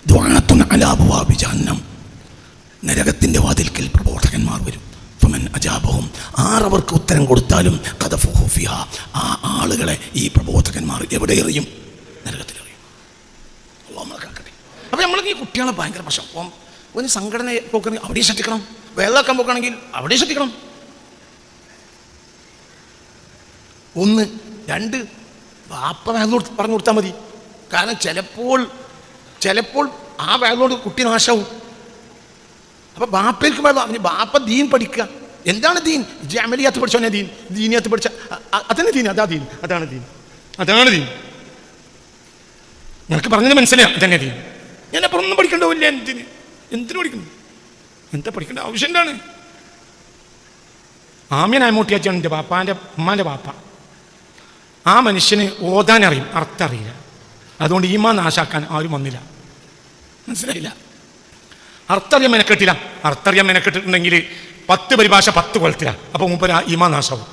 ദുആത്തുൻ അലാ അബ്വാബി ജഹന്നം, നരകത്തിൻ്റെ വാതിൽക്കൽ പ്രബോധകന്മാർ വരും. ഫമൻ അജാബഹും, ആരവർക്ക് ഉത്തരം കൊടുത്താലും ഖദഫുഹു ഫിഹാ, ആ ആളുകളെ ഈ പ്രബോധകന്മാർ എവിടെ എറിയും? നരകത്തിലെറിയും. അല്ലാഹു കാക്കട്ടെ. അപ്പോൾ നമ്മൾ ഈ കുട്ടികളെ ഭയങ്കര പ്രശ്നം. അപ്പം ഒരു സംഘടന പോക്കുകയാണെങ്കിൽ അവിടെ ശ്രദ്ധിക്കണം, വെള്ളമൊക്കെ പോക്കുകയാണെങ്കിൽ അവിടെ ശ്രദ്ധിക്കണം. 1, 2 വാപ്പ വേദനോട് പറഞ്ഞു കൊടുത്താൽ മതി. കാരണം ചിലപ്പോൾ ആ വേദനോട് കുട്ടി നാശാവും. അപ്പം ബാപ്പയ്ക്ക് വേണം, ബാപ്പ ദീൻ പഠിക്കുക. എന്താണ് ദീൻ? അമലിയാത്ത് പഠിച്ചോനെ ദീൻ, ദീനിയാത്ത് പഠിച്ച അതന്നെ ദീൻ, അതാണ് ദീൻ. നിനക്ക് പറഞ്ഞത് മനസ്സിലാവും, അതന്നെ ദീൻ. ഞാൻ അപ്പം ഒന്നും പഠിക്കണ്ടാവില്ല. എന്തിനു പഠിക്കുന്നു? എന്താ പഠിക്കേണ്ട ആവശ്യം എന്താണ്? ആമ്യൻ അമ്മൂട്ടിയാച്ചാണ് എൻ്റെ ഉമ്മാൻ്റെ ബാപ്പ. ആ മനുഷ്യന് ഓതാനറിയും, അർത്ഥം അറിയില്ല. അതുകൊണ്ട് ഈമാൻ നാശാക്കാൻ ആരും വന്നില്ല. മനസ്സിലായില്ല? അർത്ഥറിയാൻ മെനക്കെട്ടില്ല. അർത്ഥറിയാൻ മെനക്കെട്ടിട്ടുണ്ടെങ്കിൽ 10 പരിഭാഷ 10 കൊലത്തിലാണ്. അപ്പോൾ മൂപ്പര് ഈമാൻ നാശാവും.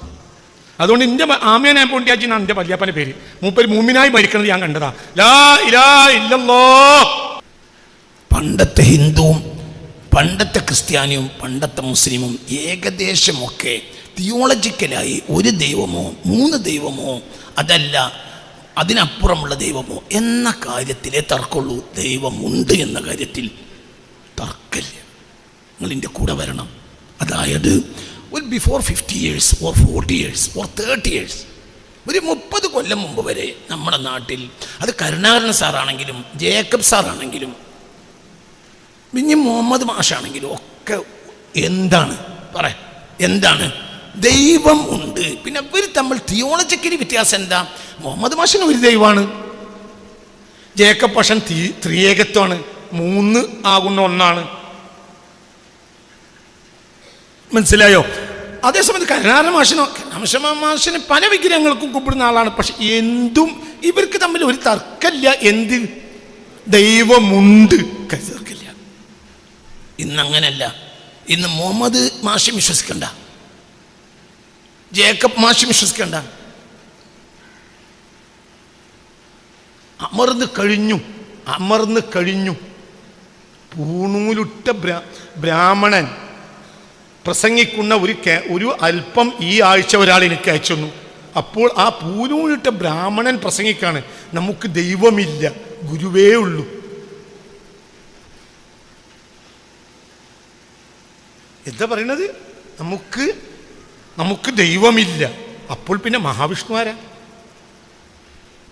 അതുകൊണ്ട് എൻ്റെ ആമ്യനായ പൊണ്ടിയാച്ചിന്നാണ് എൻ്റെ വല്യാപ്പൻ്റെ പേര്. മൂപ്പര് മൂമിനായി മരിക്കുന്നത് ഞാൻ കണ്ടതാ. ലാ ഇലാഹ ഇല്ലല്ലാഹ്. പണ്ടത്തെ ഹിന്ദുവും പണ്ടത്തെ ക്രിസ്ത്യാനിയും പണ്ടത്തെ മുസ്ലിമും ഏകദേശമൊക്കെ തിയോളജിക്കലായി 1 ദൈവമോ 3 ദൈവമോ അതല്ല അതിനപ്പുറമുള്ള ദൈവമോ എന്ന കാര്യത്തിലേ തർക്കമുള്ളൂ. ദൈവമുണ്ട് എന്ന കാര്യത്തിൽ തർക്കമില്ല. നിങ്ങളിൻ്റെ കൂടെ വരണം. അതായത് ഒരു before 50 years or 40 years or 30 years, ഒരു 30 കൊല്ലം മുമ്പ് വരെ നമ്മുടെ നാട്ടിൽ അത് കരുണാകരൻ സാറാണെങ്കിലും ജേക്കബ് സാറാണെങ്കിലും പിന്നെ മുഹമ്മദ് മാഷാണെങ്കിലും ഒക്കെ എന്താണ് ദൈവം ഉണ്ട്. പിന്നെ ഇവർ തമ്മിൽ തിയോളജിക്കലി വ്യത്യാസം എന്താ? മുഹമ്മദ് മാഷിന് ഒരു ദൈവമാണ്, ജേക്കബ് മാഷൻ ത്രിയേകത്വമാണ്, 3 ആകുന്ന ഒന്നാണ്. മനസ്സിലായോ? അതേസമയത്ത് കരുണാകരൻ മാഷിന് പല വിഗ്രഹങ്ങൾക്കും കുമ്പിടുന്ന ആളാണ്. പക്ഷെ എന്തും ഇവർക്ക് തമ്മിൽ ഒരു തർക്കമില്ല. എന്ത്? ദൈവമുണ്ട്, തർക്കമില്ല. ഇന്നങ്ങനല്ല. ഇന്ന് മുഹമ്മദ് മാഷി വിശ്വസിക്കണ്ട, ജേക്കബ് മാഷി വിശ്വസിക്കണ്ട. അമർന്ന് കഴിഞ്ഞു. പൂണൂലുട്ട ബ്രാഹ്മണൻ പ്രസംഗിക്കുന്ന ഒരു അല്പം ഈ ആഴ്ച ഒരാൾ എനിക്ക് അയച്ചു തന്നു. അപ്പോൾ ആ പൂണൂലിട്ട ബ്രാഹ്മണൻ പ്രസംഗിക്കാണ്, നമുക്ക് ദൈവമില്ല, ഗുരുവേ ഉള്ളൂ. എന്താ പറയണത്? നമുക്ക് ദൈവമില്ല. അപ്പോൾ പിന്നെ മഹാവിഷ്ണു ആരാ?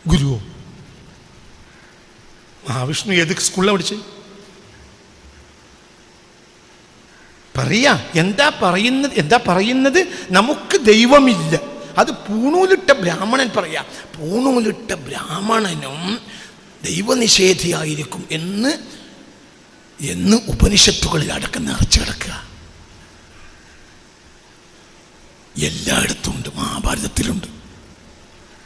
ഗുരുവോ? മഹാവിഷ്ണു ഏത് സ്കൂളിലാണ് പഠിച്ചത്? പറയാ എന്താ പറയുന്നത്? നമുക്ക് ദൈവമില്ല. അത് പൂണൂലിട്ട ബ്രാഹ്മണൻ പറയാ. പൂണൂലിട്ട ബ്രാഹ്മണനും ദൈവനിഷേധിയായിരിക്കും എന്ന് ഉപനിഷത്തുകളിൽ അടക്കം നിറച്ചു കിടക്കുക. എല്ലായിടത്തും ഉണ്ട്, മഹാഭാരതത്തിലുണ്ട്,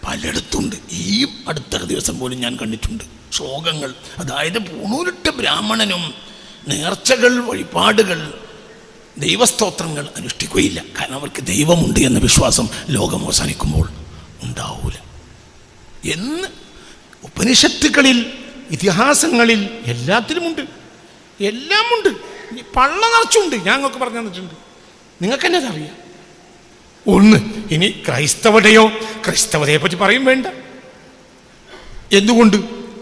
പലയിടത്തുണ്ട്. ഈ അടുത്ത ദിവസം പോലും ഞാൻ കണ്ടിട്ടുണ്ട് ശ്ലോകങ്ങൾ. അതായത് പൂണൂലിട്ട ബ്രാഹ്മണനും നേർച്ചകൾ, വഴിപാടുകൾ, ദൈവസ്തോത്രങ്ങൾ അനുഷ്ഠിക്കുകയില്ല. കാരണം അവർക്ക് ദൈവമുണ്ട് എന്ന വിശ്വാസം ലോകം അവസാനിക്കുമ്പോൾ ഉണ്ടാവൂല എന്ന് ഉപനിഷത്തുകളിൽ, ഇതിഹാസങ്ങളിൽ എല്ലാത്തിലുമുണ്ട്. എല്ലാമുണ്ട്. പള്ള നിറച്ചുണ്ട്. ഞാൻ നിങ്ങൾക്ക് പറഞ്ഞു തന്നിട്ടുണ്ട്. നിങ്ങൾക്ക് തന്നെ അറിയാം. ഇനി ക്രൈസ്തവതയെ പറ്റി പറയും വേണ്ട. എന്തുകൊണ്ട്?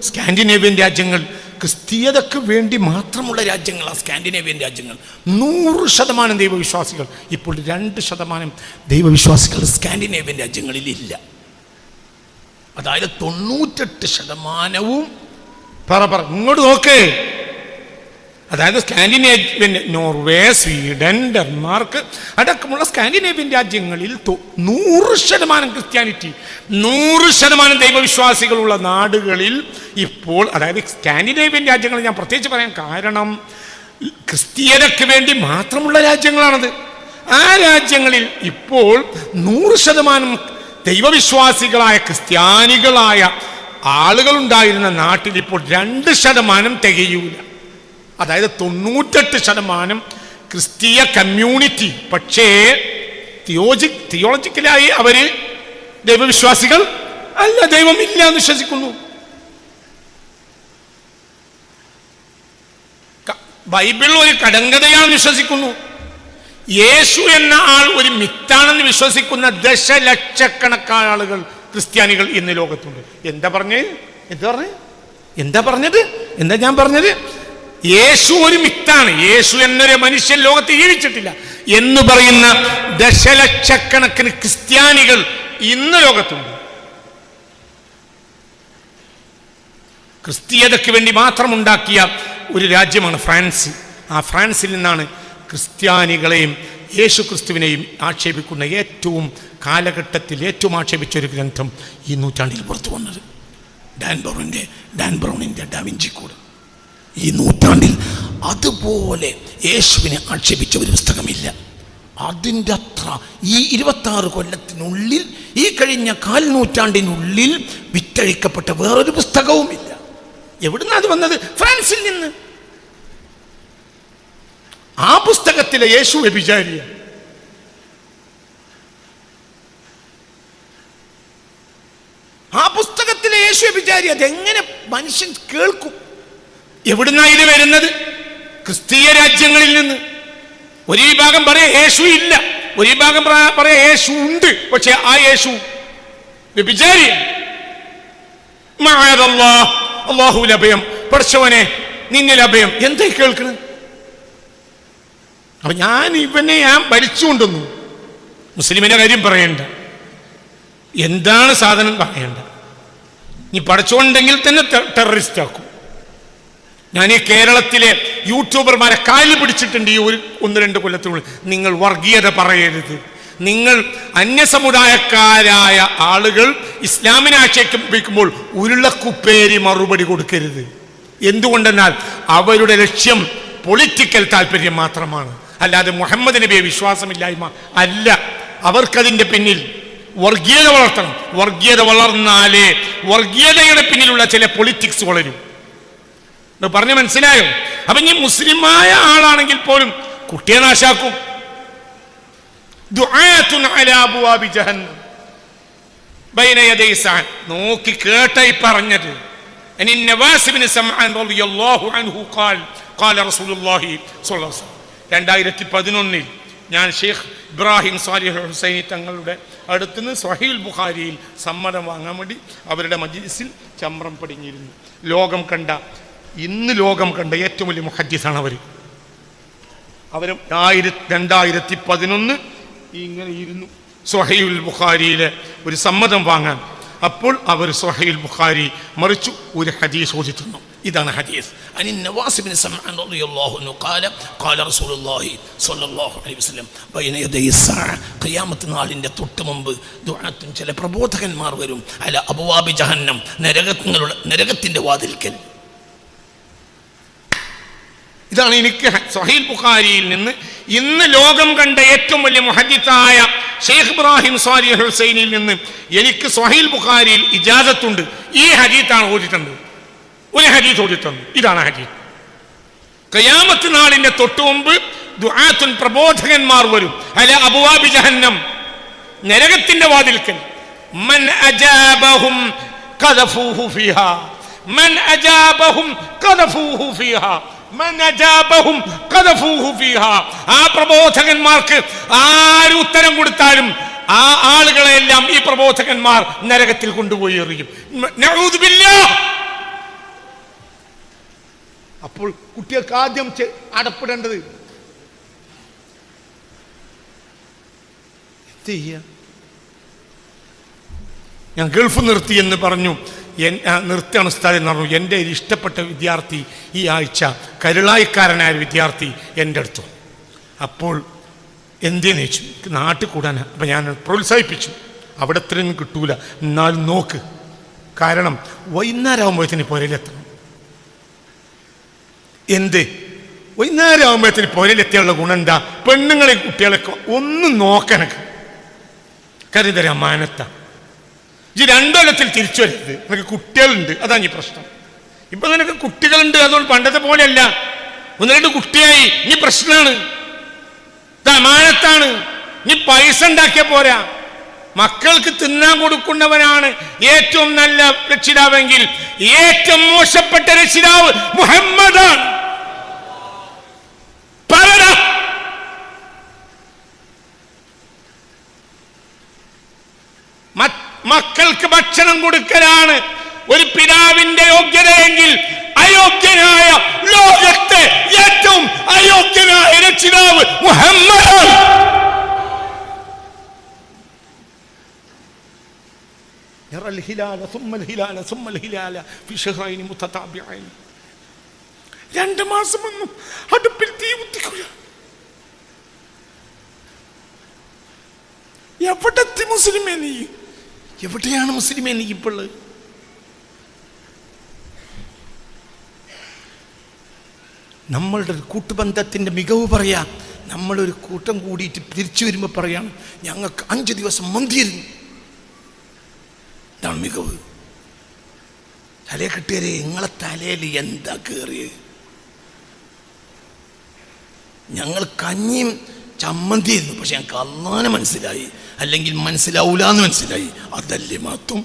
സ്കാൻഡിനേവിയൻ രാജ്യങ്ങൾ ക്രിസ്തീയതയ്ക്ക് വേണ്ടി മാത്രമുള്ള രാജ്യങ്ങളാണ്. സ്കാൻഡിനേവിയൻ രാജ്യങ്ങൾ 100% ദൈവവിശ്വാസികൾ. ഇപ്പോൾ 2% ദൈവവിശ്വാസികൾ സ്കാൻഡിനേവിയൻ രാജ്യങ്ങളിൽ ഇല്ല. അതായത് 98% ഇങ്ങോട്ട് നോക്കേ. അതായത് സ്കാൻഡിനേവിയൻ, നോർവേ, സ്വീഡൻ, ഡെൻമാർക്ക് അടക്കമുള്ള സ്കാൻഡിനേവിയൻ രാജ്യങ്ങളിൽ 100% ക്രിസ്ത്യാനിറ്റി, 100% ദൈവവിശ്വാസികളുള്ള നാടുകളിൽ ഇപ്പോൾ, അതായത് സ്കാൻഡിനേവിയൻ രാജ്യങ്ങൾ ഞാൻ പ്രത്യേകിച്ച് പറയാൻ കാരണം ക്രിസ്തീയതയ്ക്ക് വേണ്ടി മാത്രമുള്ള രാജ്യങ്ങളാണത്. ആ രാജ്യങ്ങളിൽ ഇപ്പോൾ 100% ദൈവവിശ്വാസികളായ ക്രിസ്ത്യാനികളായ ആളുകളുണ്ടായിരുന്ന നാട്ടിൽ ഇപ്പോൾ 2% തികയൂല. അതായത് 98% ക്രിസ്തീയ കമ്മ്യൂണിറ്റി. പക്ഷേ തിയോളജിക്കലായി അവര് ദൈവവിശ്വാസികൾ അല്ല, ദൈവമില്ല എന്ന് വിശ്വസിക്കുന്നു. ബൈബിൾ ഒരു കടങ്കഥയാണെന്ന് വിശ്വസിക്കുന്നു. യേശു എന്ന ആൾ ഒരു മിത്താണെന്ന് വിശ്വസിക്കുന്ന ദശലക്ഷക്കണക്കായ ആളുകൾ, ക്രിസ്ത്യാനികൾ ഇന്ന് ലോകത്തുണ്ട്. എന്താ ഞാൻ പറഞ്ഞത്? യേശു ഒരു മിത്താണ്, യേശു എന്നൊരു മനുഷ്യൻ ലോകത്ത് ജീവിച്ചിട്ടില്ല എന്ന് പറയുന്ന ദശലക്ഷക്കണക്കിന് ക്രിസ്ത്യാനികൾ ഇന്ന് ലോകത്തുണ്ട്. ക്രിസ്തീയതയ്ക്ക് വേണ്ടി മാത്രം ഉണ്ടാക്കിയ ഒരു രാജ്യമാണ് ഫ്രാൻസ്. ആ ഫ്രാൻസിൽ നിന്നാണ് ക്രിസ്ത്യാനികളെയും യേശു ക്രിസ്തുവിനെയും ആക്ഷേപിക്കുന്ന ഏറ്റവും കാലഘട്ടത്തിൽ ഏറ്റവും ആക്ഷേപിച്ച ഒരു ഗ്രന്ഥം ഈ നൂറ്റാണ്ടിൽ പുറത്തു വന്നത്. ഡാൻ ബ്രൗണിൻ്റെ ഡാവിഞ്ചി കോഡ്. ഈ നൂറ്റാണ്ടിൽ അതുപോലെ യേശുവിനെ ആക്ഷേപിച്ച ഒരു പുസ്തകമില്ല. അതിൻ്റെ അത്ര ഈ 26 കൊല്ലത്തിനുള്ളിൽ, ഈ കഴിഞ്ഞ 4 നൂറ്റാണ്ടിനുള്ളിൽ വിറ്റഴിക്കപ്പെട്ട വേറൊരു പുസ്തകവുമില്ല. എവിടുന്നാ അത് വന്നത്? ഫ്രാൻസിൽ നിന്ന്. ആ പുസ്തകത്തിലെ യേശു വ്യഭിചാരിയ. ആ പുസ്തകത്തിലെ യേശു വ്യഭിചാരി. അതെങ്ങനെ മനുഷ്യൻ കേൾക്കും? എവിടുന്നാ ഇത് വരുന്നത്? ക്രിസ്തീയ രാജ്യങ്ങളിൽ നിന്ന്. ഒരു വിഭാഗം പറയാ യേശു ഇല്ല, ഒരു വിഭാഗം പറയാ യേശു ഉണ്ട്. പക്ഷെ ആ യേശു വ്യഭിചാരിയാണ്. അല്ലാഹുവിൽ അഭയം, പഠിച്ചവനെ നിന്നിൽ അഭയം. എന്തായി കേൾക്കണത്? അപ്പൊ ഞാൻ ഭരിച്ചുകൊണ്ടുവന്നു. മുസ്ലിമിന്റെ കാര്യം പറയണ്ട, എന്താണ് സാധനം പറയണ്ട. നീ പഠിച്ചുകൊണ്ടെങ്കിൽ തന്നെ ടെററിസ്റ്റ് ആക്കും. ഞാൻ ഈ കേരളത്തിലെ യൂട്യൂബർമാരെ കാലിൽ പിടിച്ചിട്ടുണ്ട് ഈ 1-2 കൊല്ലത്തിനുള്ളിൽ. നിങ്ങൾ വർഗീയത പറയരുത്. നിങ്ങൾ അന്യസമുദായക്കാരായ ആളുകൾ ഇസ്ലാമിനെ ആക്ഷേപിക്കുമ്പോൾ ഉരുളക്കുപ്പേരി മറുപടി കൊടുക്കരുത്. എന്തുകൊണ്ടെന്നാൽ അവരുടെ ലക്ഷ്യം പൊളിറ്റിക്കൽ താല്പര്യം മാത്രമാണ്, അല്ലാതെ മുഹമ്മദ് നബിയെ വിശ്വാസമില്ലായ്മ അല്ല. അവർക്കതിൻ്റെ പിന്നിൽ വർഗീയത വളർത്തണം. വർഗീയത വളർന്നാലേ വർഗീയതയുടെ പിന്നിലുള്ള ചില പൊളിറ്റിക്സ് വളരും. പറഞ്ഞു മനസ്സിലായോ? അപ്പൊ ഇനി മുസ്ലിമായ ആളാണെങ്കിൽ പോലും കുട്ടിയെ നാശാക്കും. നോക്കി കേട്ട ഈ പറഞ്ഞത്. 2011 ഞാൻ ഷെയ്ഖ് ഇബ്രാഹിം സാലിഹ് ഹുസൈനി തങ്ങളുടെ അടുത്തുനിന്ന് സ്വഹീൽ ബുഖാരിയിൽ സമ്മതം വാങ്ങാൻ വേണ്ടി അവരുടെ മജ്ലിസിൽ ചമ്രം പടിഞ്ഞിരുന്നു. ഇന്ന് ലോകം കണ്ട ഏറ്റവും വലിയ മുഹദ്ദിസാണ് അവർ. 2011 ഇങ്ങനെ ഇരുന്നു സ്വഹീൽ ബുഖാരിയിലെ ഒരു സമ്മതം വാങ്ങാൻ. അപ്പോൾ അവർ സ്വഹീൽ ബുഖാരി മറിച്ചു ഒരു ഹദീസ് ഓതി തന്നു. ഇതാണ് ഹദീസ്. ഖിയാമത്ത് നാളിന്റെ തൊട്ട് മുമ്പ് ചില പ്രബോധകന്മാർ വരും. അല അബ്വാബി ജഹന്നം, നരകത്തിന്റെ വാതിൽക്കൽ. ഇതാണ് എനിക്ക് സ്വഹീൽ ബുഖാരിയിൽ നിന്ന് ഇന്ന് ലോകം കണ്ട ഏറ്റവും വലിയ മുഹദ്ദിസായ ഷെയ്ഖ് ഇബ്രാഹിം സാലിഹ് ഹുസൈനിയിൽ നിന്ന് എനിക്ക് സ്വഹീൽ ബുഖാരിയിൽ ഇജാസത്തുണ്ട്. ഈ ഹദീസാണ് ഓതിത്തന്നത്. ഒരു ഹദീസ് ഓതിത്തന്നു. ഇതാണ് ഹദീസ്. ഖിയാമത്ത് നാളിന്റെ തൊട്ടു മുമ്പ് ദുആത്തുൻ പ്രബോധകന്മാർ വരും. അല അബ്വാബി ജഹന്നം, നരകത്തിന്റെ വാതിൽക്കൽ. മൻ അജാബഹും ഖദഫൂഹു ഫീഹാ, മൻ അജാബഹും ഖദഫൂഹു ഫീഹാ, ആ പ്രബോധകന്മാർക്ക് ആര് ഉത്തരം കൊടുത്താലും ആ ആളുകളെല്ലാം ഈ പ്രബോധകന്മാർ നരകത്തിൽ കൊണ്ടുപോയി എറിയും. നഊദു ബില്ലാഹ്. അപ്പോൾ കുട്ടികൾക്ക് ആദ്യം അടപ്പെടേണ്ടത് ഞാൻ ഗൾഫ് നിർത്തി എന്ന് പറഞ്ഞു. നിർത്തിയാണ് ഉസ്താദ് എന്ന് പറഞ്ഞു. എൻ്റെ ഇഷ്ടപ്പെട്ട വിദ്യാർത്ഥി ഈ ആഴ്ച കരുളായിക്കാരനായ വിദ്യാർത്ഥി എൻ്റെ അടുത്തു. അപ്പോൾ എന്തിനു ചോദിച്ചു, നാട്ടിൽ കൂടാനാ. അപ്പം ഞാൻ പ്രോത്സാഹിപ്പിച്ചു. അവിടെ ഇത്രയൊന്നും കിട്ടൂല, എന്നാലും നോക്ക്. കാരണം വൈകുന്നേരം ആകുമ്പോഴത്തേന് പുരയിലെത്തണം. എന്ത് വൈകുന്നേരം ആകുമ്പോഴത്തേന് പുരയിലെത്തിയുള്ള ഗുണം എന്താ? പെണ്ണുങ്ങളെ കുട്ടികളൊക്കെ ഒന്നും നോക്കണക്ക്. കാര്യം തരാം, മാനത്ത ഈ 2 കൊല്ലത്തിൽ തിരിച്ചു വരരുത്. നിനക്ക് കുട്ടികളുണ്ട്, അതാണ് ഈ പ്രശ്നം. ഇപ്പൊ നിനക്ക് കുട്ടികളുണ്ട്, അതുകൊണ്ട് പണ്ടത്തെ പോലെയല്ല. 1-2 കുട്ടിയായി, നീ പ്രശ്നമാണ്, മാനത്താണ്. നീ പൈസ ഉണ്ടാക്കിയ പോരാ. മക്കൾക്ക് തിന്നാൻ കൊടുക്കുന്നവനാണ് ഏറ്റവും നല്ല രക്ഷിതാവെങ്കിൽ ഏറ്റവും മോശപ്പെട്ട രക്ഷിതാവ് മുഹമ്മദാണ്. ഭക്ഷണം കൊടുക്കലാണ് ഒരു പിതാവിന്റെ യോഗ്യതയെങ്കിൽ അയോഗ്യനായ, ലോകത്തെ ഏറ്റവും അയോഗ്യനായ രക്ഷിതാവ് മുഹമ്മദാണ്. രണ്ട് മാസം ഒന്നും അടുപ്പിൽ തീ കുത്തിക്കുക. എവിടത്തെ മുസ്ലിമേ നീ? എവിടെയാണ് മുസ്ലിമേ നീ ഇപ്പോൾ? നമ്മളുടെ ഒരു കൂട്ടുബന്ധത്തിന്റെ മികവ് പറയാ. നമ്മളൊരു കൂട്ടം കൂടിയിട്ട് തിരിച്ചു വരുമ്പോൾ പറയാണ് ഞങ്ങൾക്ക് 5 ദിവസം മന്തിയിരുന്നു. ഇതാണ് മികവ്. തലേ കിട്ടിയവരെ നിങ്ങളെ തലയിൽ എന്താ കയറിയത്? ഞങ്ങൾ കഞ്ഞിയും ചമ്മന്തിയായിരുന്നു, പക്ഷെ ഞങ്ങൾക്ക് അള്ളാനെ മനസ്സിലായി, അല്ലെങ്കിൽ മനസ്സിലാവൂലെന്ന് മനസ്സിലായി. അതല്ലേ മാത്രം.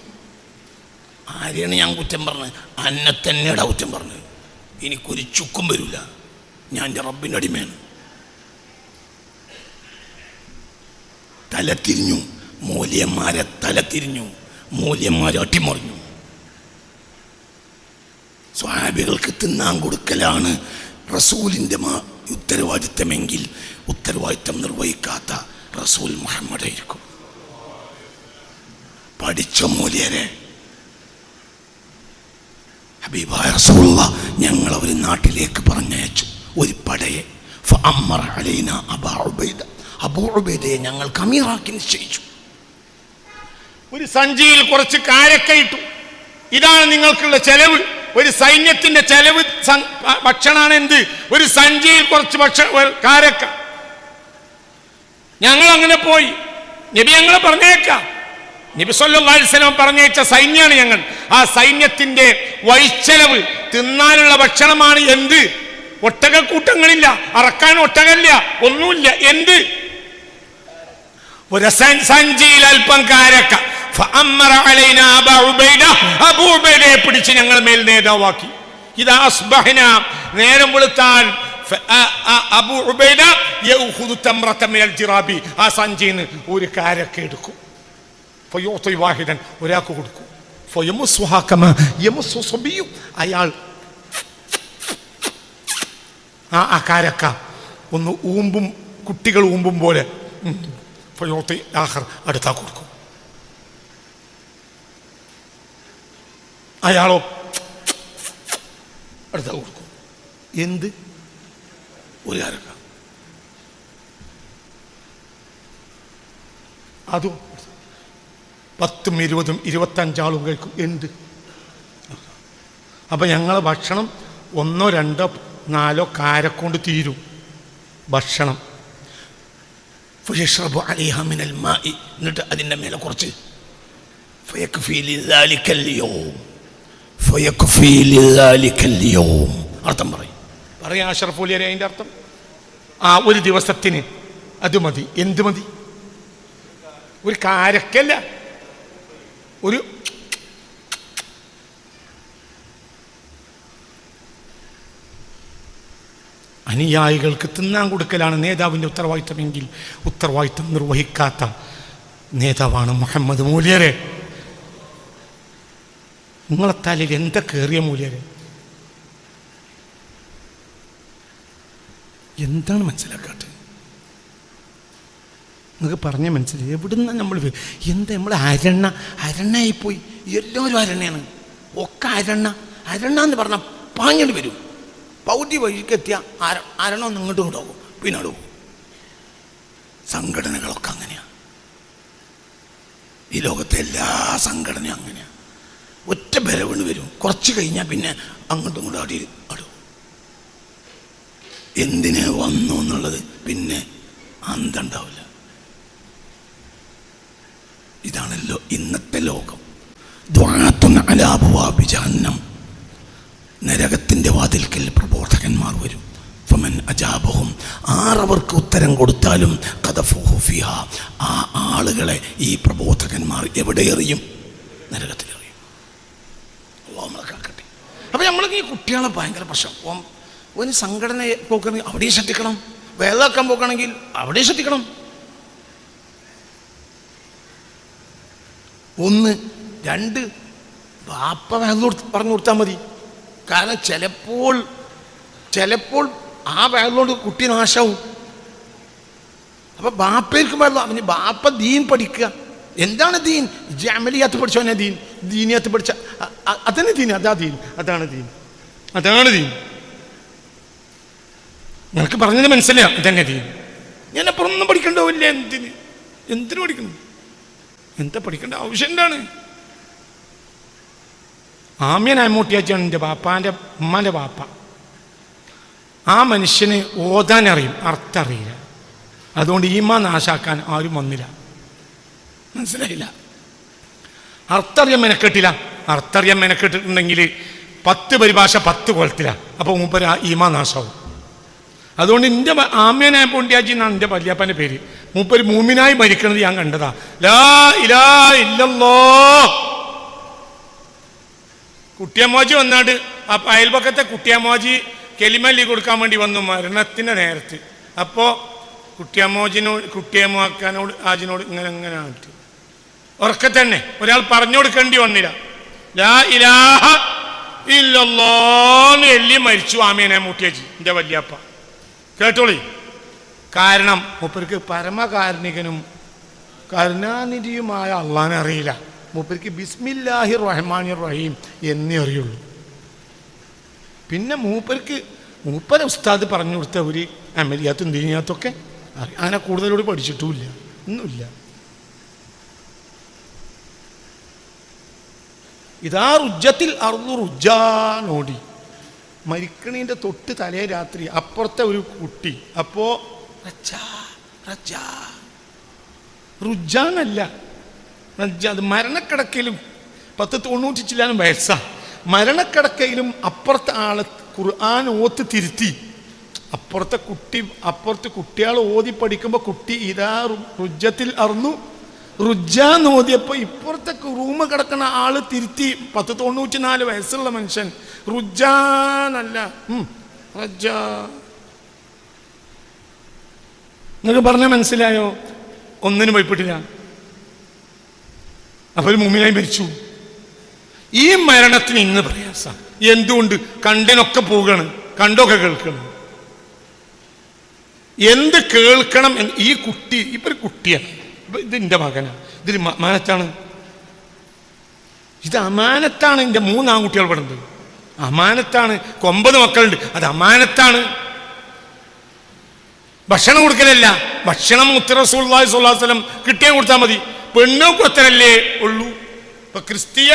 ആരെയാണ് ഞാൻ കുറ്റം പറഞ്ഞത്? അന്നെ തന്നെയാണ് കുറ്റം പറഞ്ഞത്. എനിക്കൊരു ചുക്കും വരില്ല. ഞാൻ എൻ്റെ റബ്ബിൻ്റെ അടിമയാണ്. തല തിരിഞ്ഞു, മൂല്യന്മാരെ തല തിരിഞ്ഞു, മൂല്യന്മാരെ അട്ടിമറിഞ്ഞു. സ്വഹാബികൾക്ക് തിന്നാൻ കൊടുക്കലാണ് റസൂലിൻ്റെ ഉത്തരവാദിത്തമെങ്കിൽ ഉത്തരവാദിത്തം നിർവഹിക്കാത്ത റസൂൽ മുഹമ്മദായിരിക്കും. പഠിച്ച മൂല്യരെ ഹബീബായ റസൂലുള്ളാഹ് ഞങ്ങൾ ഒരു നാട്ടിലേക്ക് പറഞ്ഞയച്ചു, ഒരു പടയെ. ഫഅമ്മറ അലൈന അബൂ ഉബൈദ, അബൂ ഉബൈദയെ ഞങ്ങൾക്ക് അമീറാക്കി നിശ്ചയിച്ചു. ഒരു സഞ്ചിയിൽ കുറച്ച് കാരക്ക ഇട്ടു. ഇതാണ് നിങ്ങൾക്കുള്ള ചെലവ്. ഒരു സൈന്യത്തിന്റെ ചെലവ് ഭക്ഷണമാണ് എന്ത്? ഒരു സഞ്ചിയിൽ കുറച്ച് കാരക്ക. ഞങ്ങൾ അങ്ങനെ പോയി. നബി ഞങ്ങളെ പറഞ്ഞേക്കാം. നബി സല്ലല്ലാഹു അലൈഹി വസല്ലം പറഞ്ഞയച്ച സൈന്യമാണ് ഞങ്ങൾ. ആ സൈന്യത്തിന്റെ വഴിച്ചെലവ് തിന്നാനുള്ള ഭക്ഷണമാണ് എന്ത്? ഒട്ടകക്കൂട്ടങ്ങളില്ല, അറക്കാൻ ഒട്ടകമില്ല, ഒന്നുമില്ല. എന്ത്? ഒരു സഞ്ചിയിൽ അല്പം കാരക്ക. ഫഅമ്മറ അലൈന അബൂ ഉബൈദ, അബൂ ഉബൈദയെ പിടിച്ച് ഞങ്ങൾ മേൽ നേതാവാക്കി. ഇദാ അസ്ബഹന, നേരം വെളുത്താൽ അബൂ ഉബൈദ യഖുദു തംറത മിനൽ ജിറാബി, ആ സഞ്ചിയിൽ നിന്ന് ഒരു കാരക്ക എടുക്കും. ഫയുഅതി വാഹിദൻ, ഒരാൾക്ക് കൊടുക്കും. ഫയമുസ്സുഹാ കമാ യമുസ്സു സബിയു, അയാൾ ആ കാരക്ക ഒന്ന് ഊമ്പും, കുട്ടികൾ ഊമ്പും പോലെ. ഫയുഅതി ആഖർ, അടുത്താ കൊടുക്കും. അയാളോ അടുത്ത കൊടുക്കും. എന്ത്? ഒരു കാരക്ക. അതും 10, 20, 25 ആളും കഴിക്കും. എന്ത്? അപ്പം ഞങ്ങളെ ഭക്ഷണം 1, 2, 4 കാരക്കൊണ്ട് തീരും ഭക്ഷണം. ഫയശ്റബു അലൈഹ മിനൽ മാഇ, എന്നിട്ട് അതിൻ്റെ മേലെ കുറച്ച്. ഫയക്ഫി ലിദാലിക്കൽ യൗം, ഫയക്ഫി ലിദാലിക്കൽ യൗം. അർത്ഥം പറയാം അഷ്റഫ് ഉലിയരെ. അതിൻ്റെ അർത്ഥം ഒരു ദിവസത്തിന് അത് മതി. എന്ത് മതി? ഒരു കാരക്കല്ല, ഒരു അനുയായികൾക്ക് തിന്നാൻ കൊടുക്കലാണ് നേതാവിൻ്റെ ഉത്തരവാദിത്തമെങ്കിൽ ഉത്തരവാദിത്തം നിർവഹിക്കാത്ത നേതാവാണ് മുഹമ്മദ്. മൂല്യരെ, നിങ്ങളെ തലയിൽ എന്താ കയറിയ മൂല്യരെ? എന്താണ് മനസ്സിലാക്കാത്തത്? നിങ്ങൾക്ക് പറഞ്ഞ മനസ്സിലായി. എവിടുന്ന നമ്മൾ എന്താ നമ്മൾ അരണായിപ്പോയി. എല്ലാവരും അരണയാണ്, ഒക്കെ അരണ എന്ന് പറഞ്ഞാൽ പാഞ്ഞിട്ട് വരും. പൗതി വഴിക്കെത്തിയ അരണമൊന്നും ഇങ്ങോട്ടും കൊണ്ടുപോകും, പിന്നെ പോകും. സംഘടനകളൊക്കെ അങ്ങനെയാണ്. ഈ ലോകത്തെ എല്ലാ സംഘടനയും അങ്ങനെയാണ്. ഒറ്റ ബലവണ് വരും, കുറച്ച് കഴിഞ്ഞാൽ പിന്നെ അങ്ങോട്ടും ഇങ്ങോട്ടും അടും. എന്തിന് വന്നു എന്നുള്ളത് പിന്നെ അന്തണ്ടാവില്ല. ഇതാണല്ലോ ഇന്നത്തെ ലോകം. ദുആത്തുൻ അലാ അബ്വാബി ജഹന്നം, നരകത്തിൻ്റെ വാതിൽക്കൽ പ്രബോധകന്മാർ വരും. ഫമൻ അജാബഹും, ആരവർക്ക് ഉത്തരം കൊടുത്താലും ഖദഫൂഹു ഫിഹാ, ആ ആളുകളെ ഈ പ്രബോധകന്മാർ എവിടെ എറിയും? നരകത്തിലെറിയും. അല്ലാഹു നമ്മളെ കാക്കട്ടെ. അപ്പം നമ്മൾക്ക് ഈ കുട്ടികളെ ഭയങ്കര പ്രശ്നം. ഒരു സംഘടന പോക്കണമെങ്കിൽ അവിടെയും ശ്രദ്ധിക്കണം, വേദാക്കാൻ പോക്കണമെങ്കിൽ അവിടെയും ശ്രദ്ധിക്കണം. ഒന്ന് രണ്ട് ബാപ്പ പറഞ്ഞു കൊടുത്താൽ മതി. കാരണം ചിലപ്പോൾ ആ വയലുകൊണ്ട് കുട്ടി നാശാവും. അപ്പൊ ബാപ്പയ്ക്ക് വെള്ളം അവന് ബാപ്പ ദീൻ പഠിക്കുക. എന്താണ് ദീൻ? ജമലിയാത്ത് പഠിച്ചവനെ ദീൻ, ദീനിയത്ത് പഠിച്ച അതന്നെ ദീൻ, അതാണ് ദീൻ. നിനക്ക് പറഞ്ഞത് മനസ്സിലാ, അതന്നെ ദീൻ. ഞാൻ അപ്പുറം ഒന്നും പഠിക്കണ്ടാവില്ല. എന്തിനു പഠിക്കുന്നു? എന്താ പഠിക്കേണ്ട ആവശ്യം എന്താണ്? ആമ്യൻ അമ്മൂട്ടിയാച്ചാണ് എൻ്റെ ബാപ്പാൻ്റെ ഉമ്മാൻ്റെ ബാപ്പ. ആ മനുഷ്യന് ഓതാൻ അറിയും, അർത്ഥം അറിയില്ല. അതുകൊണ്ട് ഈമാൻ നാശാക്കാൻ ആരും വന്നില്ല. മനസ്സിലായില്ല? അർത്ഥറിയാൻ മെനക്കെട്ടില്ല. അർത്ഥറിയാൻ മെനക്കെട്ടിട്ടുണ്ടെങ്കിൽ 10 പരിഭാഷ 10 കൊലത്തിലാണ്. അപ്പോൾ മൂപ്പര് ഈമാൻ നാശാവും. അതുകൊണ്ട് എൻ്റെ ആമ്യനായ പൊണ്ടിയാജി എന്നാണ് എൻ്റെ വല്യാപ്പൻ്റെ പേര്. മൂപ്പര് മൂമിനായി മരിക്കണത് ഞാൻ കണ്ടതാ. ലാ ഇലാഹ ഇല്ലല്ലാഹ്. കുട്ടിയമ്മോജി വന്നാണ്ട് ആ അയൽപക്കത്തെ കുട്ടിയമ്മോജി കെലിമല്ലി കൊടുക്കാൻ വേണ്ടി വന്നു മരണത്തിൻ്റെ നേരത്ത്. അപ്പോൾ കുട്ടിയമ്മാക്കാനോട് ആജിനോട് ഇങ്ങനെ ആയിട്ട് ഉറക്കെ തന്നെ ഒരാൾ പറഞ്ഞു കൊടുക്കേണ്ടി വന്നില്ല. ലാ ഇലാഹ ഇല്ലല്ലാഹ് എല്ലി മരിച്ചു ആമീനെ മൂട്ടിയാജി എൻ്റെ വല്യാപ്പ. കേട്ടോളി. കാരണം മൂപ്പർക്ക് പരമകാരുണികനും കരുണാനിധിയുമായ അള്ളാനെ അറിയില്ല. മൂപ്പർക്ക് ബിസ്മില്ലാഹിർ റഹ്മാനിർ റഹീം എന്നേ അറിയുള്ളൂ. പിന്നെ മൂപ്പര ഉസ്താദ് പറഞ്ഞു കൊടുത്ത ഒരു അമലിയാത്തും ദീനിയാത്തൊക്കെ അങ്ങനെ കൂടുതലോട് പഠിച്ചിട്ടുമില്ല, ഒന്നുമില്ല. ഇതാ റുജ്ജത്തിൽ അർദു റുജ്ജാനോടി മരിക്കണീൻ്റെ തൊട്ട് തലേ രാത്രി അപ്പുറത്തെ ഒരു കുട്ടി. അപ്പോ റുജ്ജാനല്ല, അത് മരണക്കിടക്കയിലും 90 വയസ്സാ. മരണക്കിടക്കയിലും അപ്പുറത്തെ ആളെ ഖുർആൻ ഓത്ത് തിരുത്തി. അപ്പുറത്ത് കുട്ടികൾ ഓതി പഠിക്കുമ്പോൾ കുട്ടി ഇതാ റുജ്ജത്തിൽ അർന്നു റുജ്ജാന്ന് ഓതിയപ്പോൾ ഇപ്പുറത്തെ റൂമ് കിടക്കുന്ന ആള് തിരുത്തി. 94 വയസ്സുള്ള മനുഷ്യൻ. റുജ്ജാനല്ല, റജ്ജാ. നിങ്ങൾക്ക് പറഞ്ഞാൽ മനസ്സിലായോ? ഒന്നിനും ഭയപ്പെട്ടില്ല. അപ്പൊ ഒരു മുമ്പിനായി മരിച്ചു. ഈ മരണത്തിന് ഇന്ന് പ്രയാസം. എന്തുകൊണ്ട്? കണ്ടിനൊക്കെ പോവുകയാണ്, കണ്ടൊക്കെ കേൾക്കണം. എന്ത് കേൾക്കണം എന്ന് ഈ കുട്ടി ഇപ്പൊ ഒരു കുട്ടിയാണ്. ഇത് എൻ്റെ മകനാണ്, ഇതൊരു അമാനത്താണ്. ഇത് അമാനത്താണ്. എൻ്റെ 3 ആൺകുട്ടികൾ പെടുന്നത് അമാനത്താണ്. 9 മക്കളുണ്ട്, അത് അമാനത്താണ്. ഭക്ഷണം കൊടുക്കലല്ല, ഭക്ഷണം മുത്ത് റസൂലുള്ളാഹി സ്വല്ലല്ലാഹു അലൈഹി വസല്ലം കിട്ടിയാൽ കൊടുത്താൽ മതി. പെണ്ണുകൊത്തരല്ലേ ഉള്ളൂ. ഇപ്പൊ ക്രിസ്തീയ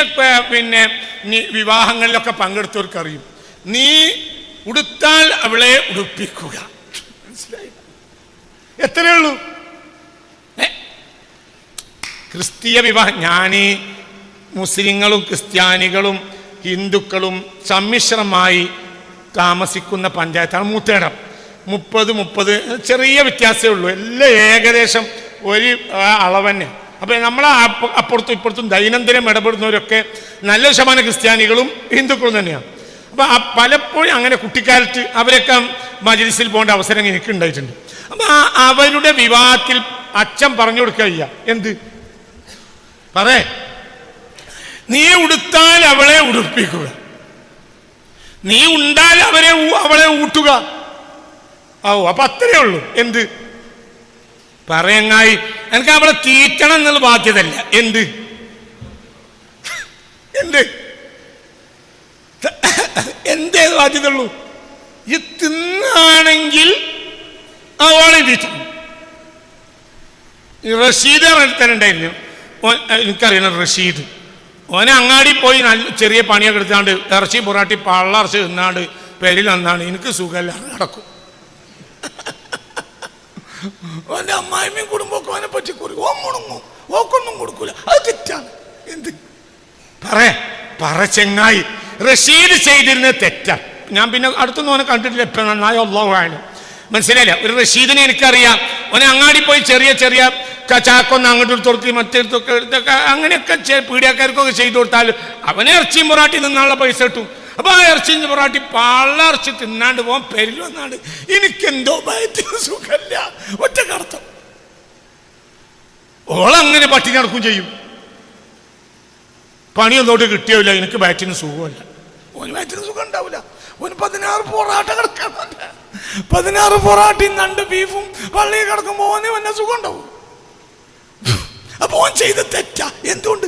വിവാഹങ്ങളിലൊക്കെ പങ്കെടുത്തവർക്കറിയും. നീ ഉടുത്താൽ അവളെ ഉടുപ്പിക്കുക. മനസ്സിലായി? എത്രയേ ഉള്ളൂ. ക്രിസ്തീയ വിവാഹം ഞാനീ മുസ്ലിങ്ങളും ക്രിസ്ത്യാനികളും ഹിന്ദുക്കളും സമ്മിശ്രമായി താമസിക്കുന്ന പഞ്ചായത്താണ് മൂത്തേടം. 30 ചെറിയ വ്യത്യാസമേ ഉള്ളൂ. എല്ലാം ഏകദേശം ഒരു അളവ് തന്നെ. അപ്പം നമ്മളെ അപ്പുറത്തും ഇപ്പുറത്തും ദൈനംദിനം ഇടപെടുന്നവരൊക്കെ നല്ല ശതമാനം ക്രിസ്ത്യാനികളും ഹിന്ദുക്കളും തന്നെയാണ്. അപ്പം പലപ്പോഴും അങ്ങനെ കുട്ടിക്കാലത്ത് അവരൊക്കെ മജ്‌ലിസിൽ പോകേണ്ട അവസരം എനിക്ക് ഉണ്ടായിട്ടുണ്ട്. അപ്പം അവരുടെ വിവാഹത്തിൽ അച്ഛൻ പറഞ്ഞു കൊടുക്കുക, എന്ത് പറയേ, നീ ഉടുത്താൽ അവളെ ഉടുപ്പിക്കുക, നീ ഉണ്ടാൽ അവളെ ഊട്ടുക. അപ്പൊ അത്രയേ ഉള്ളൂ. എന്ത് പറയങ്ങായി എനിക്ക് അവളെ തീറ്റണം എന്നുള്ള ബാധ്യതല്ല. എന്തേ ബാധ്യത ഉള്ളൂ? ഈ തിന്നാണെങ്കിൽ അവളെ തീറ്റണം. റഷീദ് പറഞ്ഞിട്ടുണ്ടായിരുന്നു, എനിക്കറിയണം റഷീദ്. ഓനെ അങ്ങാടി പോയി നല്ല ചെറിയ പണിയൊക്കെ എടുത്താണ്ട് ഇറച്ചി പൊറാട്ടി പള്ളറച്ച് തിന്നാണ്ട് പെരിൽ വന്നാണ് എനിക്ക് സുഖമല്ല നടക്കും. ഓൻ്റെ അമ്മായിമ്മയും കുടുംബമൊക്കെ അവനെ പറ്റി കുറിക്കും. ഓ മുണങ്ങും, ഓക്കൊന്നും കൊടുക്കൂല. അത് തെറ്റാണ്. എന്ത് പറ ചെങ്ങായി, റഷീദ് ചെയ്തിരുന്നത് തെറ്റാണ്. ഞാൻ പിന്നെ അടുത്തൊന്നും ഓനെ കണ്ടിട്ടില്ല. എപ്പം നന്നായി അല്ലാഹു അഅലം. മനസ്സിലായില്ല? ഒരു റഷീദിനെ എനിക്കറിയാം. ഓനെ അങ്ങാടി പോയി ചെറിയ ചാക്കൊന്ന് അങ്ങോട്ട് എടുത്തൊടുത്തി മറ്റെടുത്തൊക്കെ എടുത്തൊക്കെ അങ്ങനെയൊക്കെ പീഡിയക്കാർക്കൊക്കെ ചെയ്തു കൊടുത്താൽ അവനെ ഇറച്ചിയും പൊറാട്ടി തിന്നാനുള്ള പൈസ കിട്ടും. അപ്പൊ ആ ഇറച്ചിയും പൊറാട്ടി പള്ളറച്ചി തിന്നാണ്ട് പോകാൻ പെരിൽ വന്നാണ്ട് എനിക്കെന്തോ ഭയത്തിന് സുഖമില്ല. ഒറ്റക്കർത്ഥം. ഓളങ്ങനെ പട്ടി നടക്കും ചെയ്യും. പണിയൊന്നോട്ട് കിട്ടിയില്ല, എനിക്ക് ബാറ്റിന് സുഖമല്ല. ഓന് ബാറ്റിന് സുഖം ഉണ്ടാവില്ല. ഓന് 16 പൊറാട്ട കിടക്കണം, 16 പൊറാട്ടയും 2 ബീഫും പള്ളിയിൽ കിടക്കുമ്പോൾ ഓന് വന്ന സുഖം ഉണ്ടാവും. അപ്പൊ ഓൻ ചെയ്ത് തെറ്റാ. എന്തുകൊണ്ട്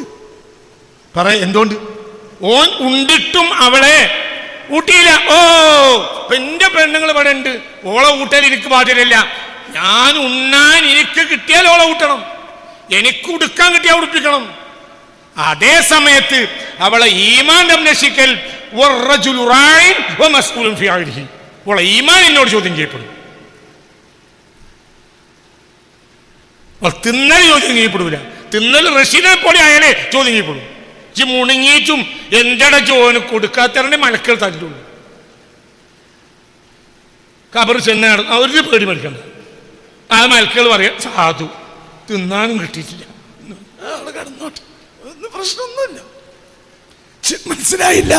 എന്തുകൊണ്ട്? ഓൻ ഉണ്ടിട്ടും അവളെ ഊട്ടിയില്ല. ഓ, എന്റെ പെണ്ണുങ്ങൾ ഇവിടെ ഉണ്ട്, ഓളെ ഊട്ടാൻ എനിക്ക് പാടില്ല. ഞാൻ ഉണ്ണാൻ എനിക്ക് കിട്ടിയാൽ ഓളെ ഊട്ടണം, എനിക്ക് ഉടുക്കാൻ കിട്ടിയാൽ ഉടുപ്പിക്കണം. അതേ സമയത്ത് അവളെ ഈമാൻ സംരക്ഷിക്കൽ ഓളെ ഈമാൻ എന്നോട് ചോദ്യം ചെയ്യപ്പെടും. തിന്നൽ ചോദ്യം ചെയ്യപ്പെടൂല. തിന്നൽ റഷീദിനെ പോലെ ആയാലേ ചോദ്യം ചെയ്യപ്പെടും. മുണങ്ങിയിട്ടും എന്തട ചോന് കൊടുക്കാത്തവരുടെ മലക്കൾ തല്ലുള്ളൂ. കബർ ചെന്നാണ് അവർക്ക് പേടി മരിക്കണ്ട. ആ മലക്കൾ പറയാം, സാധു തിന്നാനും കിട്ടിയിട്ടില്ല, കിടന്നോട്ടെ, ഒന്നും പ്രശ്നമൊന്നുമില്ല. മനസ്സിലായില്ല?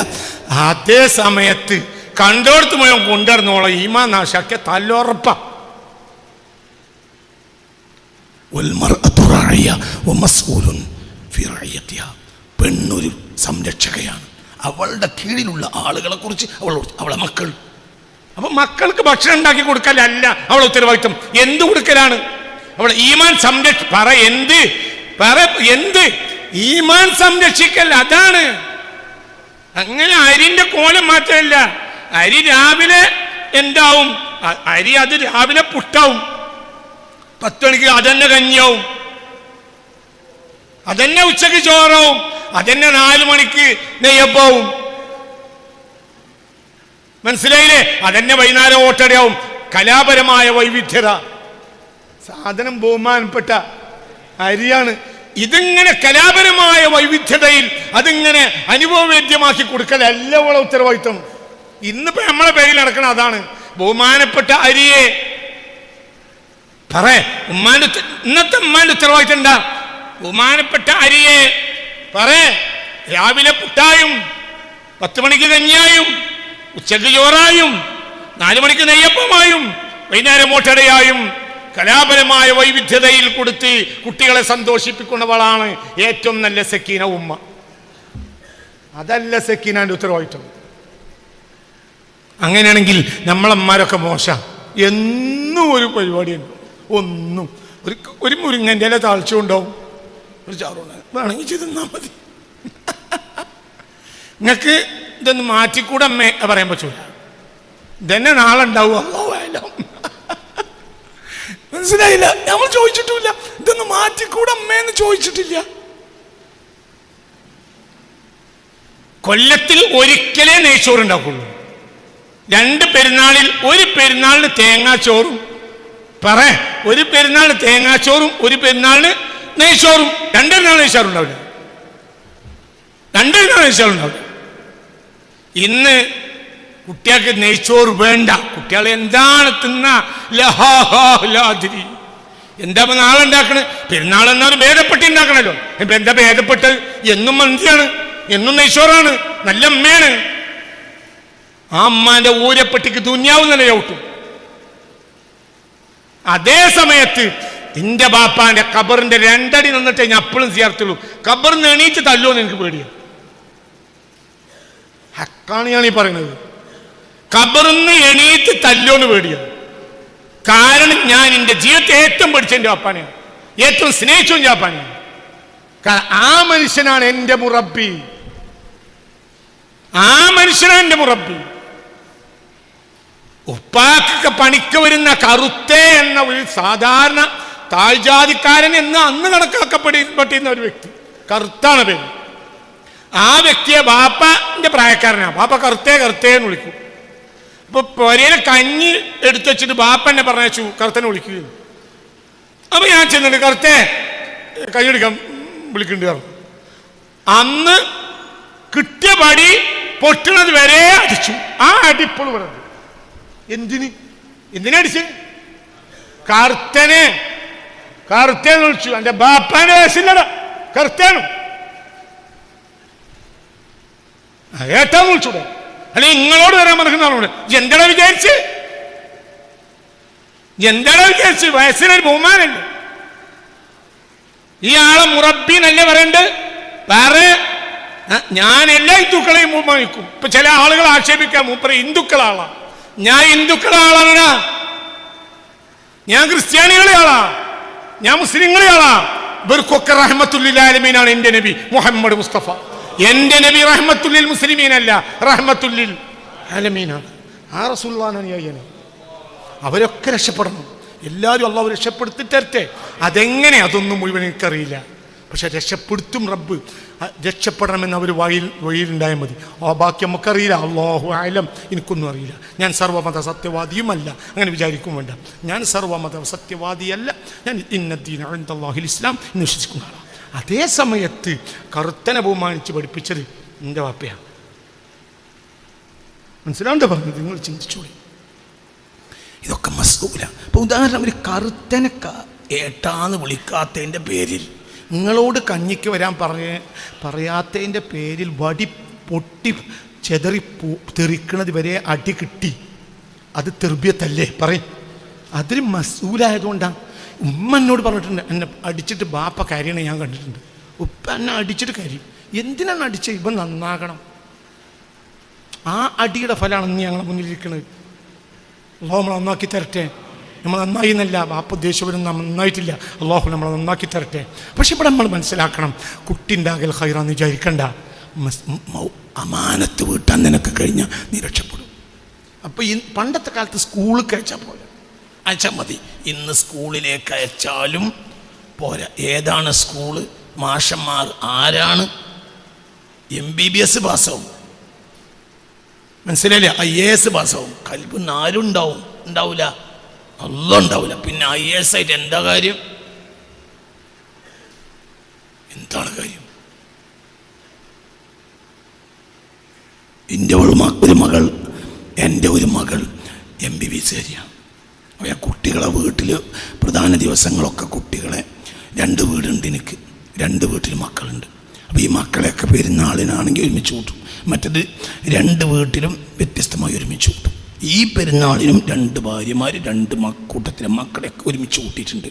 അതേ സമയത്ത് കണ്ടോടത്ത് മുഴുവൻ കൊണ്ടുവരുന്നോളെ ഈമാൻ നാശാക്കിയ തല്ലുറപ്പ. പെണ്ണൊരു സംരക്ഷകയാണ്, അവളുടെ കീഴിലുള്ള ആളുകളെ കുറിച്ച് അവളെ മക്കൾ. അപ്പൊ മക്കൾക്ക് ഭക്ഷണം ഉണ്ടാക്കി കൊടുക്കലല്ല അവളെ ഉത്തരവാദിത്വം. എന്ത് കൊടുക്കലാണ്? അവളെ ഈമാൻ എന്ത് ഈമാൻ സംരക്ഷിക്കൽ, അതാണ്. അങ്ങനെ അരിന്റെ കോലം മാത്രമല്ല, അരി രാവിലെ എന്താവും? അരി അത് രാവിലെ പുട്ടാവും, 10 മണിക്ക് അതന്നെ കഞ്ഞിയാവും, അതന്നെ ഉച്ചക്ക് ചോറാവും, അതന്നെ 4 മണിക്ക് നെയ്യപ്പാവും. മനസ്സിലായില്ലേ? അതന്നെ വൈകുന്നേരം ഓട്ടടയാവും. കലാപരമായ വൈവിധ്യത. സാധനം ബഹുമാനപ്പെട്ട അരിയാണ്. ഇതിങ്ങനെ കലാപരമായ വൈവിധ്യതയിൽ അതിങ്ങനെ അനുഭവവേദ്യമാക്കി കൊടുക്കലല്ല ഉള്ള ഉത്തരവാദിത്വം. ഇന്നിപ്പോ നമ്മളെ പേരിൽ നടക്കണം അതാണ്. ബഹുമാനപ്പെട്ട അരിയെ ഇന്നത്തെ ഉമ്മാന്റെ ഉത്തരവാദിത്വം എന്താ? ബഹുമാനപ്പെട്ട അരിയെ രാവിലെ പുട്ടായും 10 മണിക്ക് കഞ്ഞിയായും ഉച്ചക്ക് ചോറായും 4 മണിക്ക് നെയ്യപ്പമായും വൈകുന്നേരം ഓട്ടടയായും കലാപരമായ വൈവിധ്യതയിൽ കൊടുത്ത് കുട്ടികളെ സന്തോഷിപ്പിക്കുന്നവളാണ് ഏറ്റവും നല്ല സക്കീന ഉമ്മ. അതല്ല സക്കീനാന്റെ ഉത്തരവാദിത്വം. അങ്ങനെയാണെങ്കിൽ നമ്മളമ്മമാരൊക്കെ മോശം. എന്നും ഒരു പരിപാടിയുണ്ട്. ഒന്നും ഒരു മുരിങ്ങൻ്റെ ഇല താഴ്ചയുണ്ടാവും, ഒരു ചാറുണ്ടാവും, വേണമെങ്കിൽ ചെയ്തെന്നാ മതി. നിങ്ങൾക്ക് ഇതൊന്ന് മാറ്റിക്കൂടെ അമ്മേ പറയാൻ പറ്റൂല. ഇതന്നെ നാളെ ഉണ്ടാവും. മനസ്സിലായില്ല? നമ്മൾ ചോദിച്ചിട്ടില്ല, ഇതൊന്ന് മാറ്റിക്കൂടെ അമ്മേന്ന് ചോദിച്ചിട്ടില്ല. കൊല്ലത്തിൽ ഒരിക്കലേ നെയ്ച്ചോറുണ്ടാക്കുള്ളൂ. 2 പെരുന്നാളിൽ, ഒരു പെരുന്നാളിന് തേങ്ങാച്ചോറും ഒരു പെരുന്നാളിന് തേങ്ങാച്ചോറും ഒരു പെരുന്നാളിന് നെയ്ച്ചോറും. 2 പെരുന്നാൾ നെയ്ച്ചോറുണ്ടാവില്ല, 2 പെരുന്നാൾ നെയ്ച്ചോറുണ്ടാവില്ല. ഇന്ന് കുട്ടികൾക്ക് നെയ്ച്ചോറ് വേണ്ട. കുട്ടികൾ എന്താണ് തിന്ന ലഹാതിരി എന്താ നാളെ ഉണ്ടാക്കണേ? പെരുന്നാൾ എന്നാലും ഭേദപ്പെട്ടി ഉണ്ടാക്കണല്ലോ. ഇപ്പൊ എന്താ ഭേദപ്പെട്ട്? എന്നും മന്തിയാണ്, എന്നും നെയ്ച്ചോറാണ്, നല്ല അമ്മയാണ്. ആ അമ്മാന്റെ ഊരപ്പെട്ടിക്ക് തുന്യാവുന്ന ചവിട്ടും. അതേ സമയത്ത് എന്റെ ബാപ്പാന്റെ ഖബറിന്റെ 2 അടി നിന്നിട്ടേ ഞാൻ അപ്പോഴും സിയാർത്തുള്ളൂ. ഖബറിന്ന് എണീറ്റ് തല്ലുമെന്ന് എനിക്ക് പേടിയാണ്. ഹക്കാണ് ഞാൻ ഈ പറയുന്നത്. ഖബറിന്ന് എണീറ്റ് തല്ലുമെന്ന് പേടിയാണ്. കാരണം ഞാൻ എൻ്റെ ജീവിതത്തെ ഏറ്റവും പഠിച്ച എൻ്റെ ബാപ്പാനെയാണ്, ഏറ്റവും സ്നേഹിച്ചു എൻ്റെ ബാപ്പാനെയാണ്. കാരണം ആ മനുഷ്യനാണ് എൻ്റെ മുറബി, ആ മനുഷ്യനാണ് എൻ്റെ മുറബി. ഉപ്പാക്കൊക്കെ പണിക്ക് വരുന്ന കറുത്തേ എന്ന ഒരു സാധാരണ താഴ്ജാതിക്കാരൻ എന്ന് അന്ന് കണക്കാക്കപ്പെട്ടിരുന്ന ഒരു വ്യക്തി, കറുത്താണ് പേര്. ആ വ്യക്തിയെ ബാപ്പന്റെ പ്രായക്കാരനാണ്. ബാപ്പ കറുത്തേന്ന് വിളിക്കും. അപ്പൊ പൊരയിലെ കഞ്ഞി എടുത്തു വെച്ചിട്ട് ബാപ്പന്നെ പറഞ്ഞു കറുത്തനെ വിളിക്കുക. അപ്പൊ ഞാൻ ചെന്നിട്ട് കറുത്തേ കഞ്ഞെടുക്കാൻ വിളിക്കേണ്ടി പറഞ്ഞു. അന്ന് കിട്ടിയ പടി പൊട്ടുന്നത് വരെ അടിച്ചു. ആ അടിപ്പോൾ പറഞ്ഞു. എന്തിനടിച്ച്? കറുത്തേന്ന് വിളിച്ചു. എന്റെ ബാപ്പാന്റെ വയസ്സില്ലടാ, കറുത്തേനും ഏട്ടാന്ന് വിളിച്ചൂടെ? അല്ലെങ്കിൽ നിങ്ങളോട് വരാൻ പറഞ്ഞാൽ എന്താടാ വിചാരിച്ച്? വയസ്സിനൊരു ബഹുമാനല്ലേ? ഈ ആളെ മുറബി എന്നല്ലേ പറയണ്ട്? ഞാൻ എല്ലാ ഹിന്ദുക്കളെയും ബഹുമാനിക്കും. ഇപ്പൊ ചില ആളുകൾ ആക്ഷേപിക്കാം മൂപ്പര ഹിന്ദുക്കളാളാ. ഞാൻ ഹിന്ദുക്കളെ ആളാണ്, ഞാൻ ക്രിസ്ത്യാനികളെ ആളാ, ഞാൻ മുസ്ലിങ്ങളെ ആളാ. ഇവർക്കൊക്കെ റഹ്മത്തുല്ലിൽ ആലമീനാണ് എന്റെ നബി മുഹമ്മദ് മുസ്തഫ. എന്റെ നബി റഹ്മത്തുല്ലിൽ മുസ്ലിമീനല്ല, റഹ്മത്തുല്ലിൽ ആലമീനാണ്. ആ റസൂലുള്ളാഹിന്റെ അനുയായിയാണ്. അവരൊക്കെ രക്ഷപ്പെടണം. എല്ലാവരും അള്ളാഹു രക്ഷപ്പെടുത്തി തരട്ടെ. അതെങ്ങനെ അതൊന്നും മുഴുവൻ എനിക്കറിയില്ല. പക്ഷെ രക്ഷപ്പെടുത്തും റബ്ബ്. രക്ഷപ്പെടണമെന്ന് അവർ വഴിയിലുണ്ടായാൽ മതി. ആ ബാക്കി നമുക്കറിയില്ല. അല്ലാഹു അഅലം. എനിക്കൊന്നും അറിയില്ല. ഞാൻ സർവ്വമത സത്യവാദിയുമല്ല. അങ്ങനെ വിചാരിക്കും വേണ്ട. ഞാൻ സർവ്വമത സത്യവാദിയല്ല. ഞാൻ ഇന്നദ്ദീന ഇൻദല്ലാഹിൽ ഇസ്ലാം എന്ന് വിശ്വസിക്കുന്ന ആളാണ്. അതേ സമയത്ത് കറുത്തനെ ബഹുമാനിച്ച് പഠിപ്പിച്ചത് എൻ്റെ വാപ്പയാണ്. മനസ്സിലാണ്ട് പറഞ്ഞത്? നിങ്ങൾ ചിന്തിച്ചോളി. ഇതൊക്കെ മസ്ഊല. ഇപ്പൊ ഉദാഹരണം, ഒരു കറുത്തനെ ഏട്ടാന്ന് വിളിക്കാത്തതിൻ്റെ പേരിൽ, നിങ്ങളോട് കഞ്ഞിക്ക് വരാൻ പറയാത്തതിൻ്റെ പേരിൽ വടി പൊട്ടി ചെതറി തെറിക്കണത് വരെ അടി കിട്ടി. അത് തെർബിയത്തല്ലേ പറയും? അതിൽ മസ്ഊലായതുകൊണ്ടാണ്. ഉമ്മ എന്നോട് പറഞ്ഞിട്ടുണ്ട്, എന്നെ അടിച്ചിട്ട് ബാപ്പ കരയണ ഞാൻ കണ്ടിട്ടുണ്ട്. ഉപ്പ എന്നെ അടിച്ചിട്ട് കരയും. എന്തിനാണ് അടിച്ചത്? ഇവൻ നന്നാകണം. ആ അടിയുടെ ഫലമാണ് ഇന്ന് ഞങ്ങളുടെ മുന്നിലിരിക്കുന്നത്. അള്ളാഹു നമ്മളെ നന്നാക്കി തരട്ടെ. നമ്മൾ നന്നായി എന്നല്ല, ബാപ്പ ഉദ്ദേശിച്ചവരും നന്നായിട്ടില്ല. അള്ളാഹു നമ്മളെ നന്നാക്കി തരട്ടെ. പക്ഷെ ഇവിടെ നമ്മൾ മനസ്സിലാക്കണം, കുട്ടിണ്ടാകൽ ഖൈറാന്ന് വിചാരിക്കണ്ട. അമാനത്ത് വീട്ടാൻ നിനക്ക് കഴിഞ്ഞാൽ നീ രക്ഷപ്പെടും. അപ്പോൾ ഈ പണ്ടത്തെ കാലത്ത് സ്കൂളിൽ അയച്ചാൽ പോലെ അയച്ചാൽ മതി. ഇന്ന് സ്കൂളിലേക്ക് അയച്ചാലും പോരാ. ഏതാണ് സ്കൂള്? മാഷന്മാർ ആരാണ്? MBBS പാസ്സാവും, മനസ്സിലായില്ലേ? IAS പാസ്സാവും. കൽബിന്ന് ആരും ഉണ്ടാവില്ല, അല്ലാഹ് ഉണ്ടാവില്ല. പിന്നെ IAS ആയിട്ട് എന്താ കാര്യം? എന്താണ് കാര്യം? എൻ്റെ ഒരു മകൾ MBBS കാരിയാണ്. അപ്പോൾ ഞാൻ കുട്ടികളെ വീട്ടിൽ പ്രധാന ദിവസങ്ങളൊക്കെ കുട്ടികളെ 2 വീടുണ്ട് എനിക്ക്. 2 വീട്ടിൽ മക്കളുണ്ട്. അപ്പോൾ ഈ മക്കളെയൊക്കെ പെരുന്നാളിനാണെങ്കിൽ ഒരുമിച്ച് കൂട്ടും. മറ്റത് 2 വീട്ടിലും വ്യത്യസ്തമായി ഒരുമിച്ച് കൂട്ടും. ഈ പെരുന്നാളിനും 2 ഭാര്യമാർ 2 കൂട്ടത്തിലെ മക്കളെയൊക്കെ ഒരുമിച്ച് കൂട്ടിയിട്ടുണ്ട്.